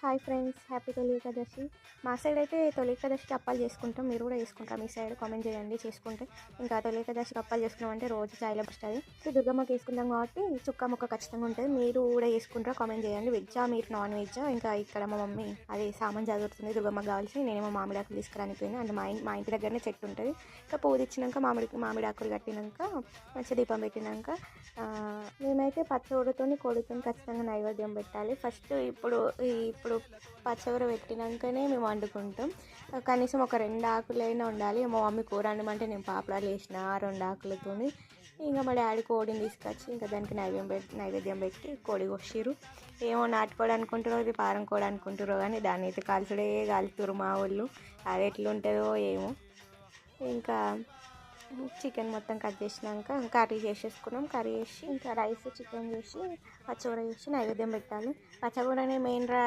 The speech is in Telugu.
హాయ్ ఫ్రెండ్స్, హ్యాపీ తొలి ఏకాదశి. మా సైడ్ అయితే తొలి ఏకాదశికి అప్పాలు చేసుకుంటాం. మీరు కూడా చేసుకుంటారా? మీ సైడ్ కామెంట్ చేయండి చేసుకుంటే. ఇంకా తొలి ఏకాదశికి అప్పాలు చేసుకున్నామంటే రోజు చాయ్లో వస్తుంది. దుర్గమ్మకి వేసుకుంటాం కాబట్టి చుక్క ముక్క ఖచ్చితంగా ఉంటుంది. మీరు కూడా వేసుకుంటారా? కామెంట్ చేయండి. వెజ్జా మీరు నాన్ వెజ్జా? ఇంకా ఇక్కడ మా మమ్మీ అది సామాన్ చదువుతుంది దుర్గమ్మకి కావాల్సి. నేనేమో మామిడాకులు తీసుకురానిపోయినా. అంటే మా ఇంటి దగ్గరనే చెట్టు ఉంటుంది. ఇంకా పూజ ఇచ్చినాక మామిడాకులు కట్టినాక మంచి దీపం పెట్టినాక మేమైతే పచ్చడితో కోడితో ఖచ్చితంగా నైవేద్యం పెట్టాలి. ఫస్ట్ ఇప్పుడు పచ్చగూర పెట్టినాకనే మేము వండుకుంటాం. కనీసం ఒక 2 ఆకులైనా ఉండాలి. మా మమ్మీ కూర వండమంటే నేను పాపడాలు వేసిన 2 ఆకులతో. ఇంకా మా డాడీ కోడిని తీసుకొచ్చి ఇంకా దానికి నైవేద్యం పెట్టి కోడి కోసిర్రు. ఏమో నాటుకోడి అనుకుంటారో ఇది పారం కోడి అనుకుంటారో కానీ దాన్ని అయితే కాలుతురు మా వాళ్ళు. అది ఎట్లుంటుందో ఏమో. ఇంకా చికెన్ మొత్తం కట్ చేసినాక కర్రీ చేసేసుకున్నాం. కర్రీ చేసి ఇంకా రైస్ చికెన్ చేసి పచ్చగూర చేసి నైవేద్యం పెట్టాలి. పచ్చగూరనే మెయిన్ రా.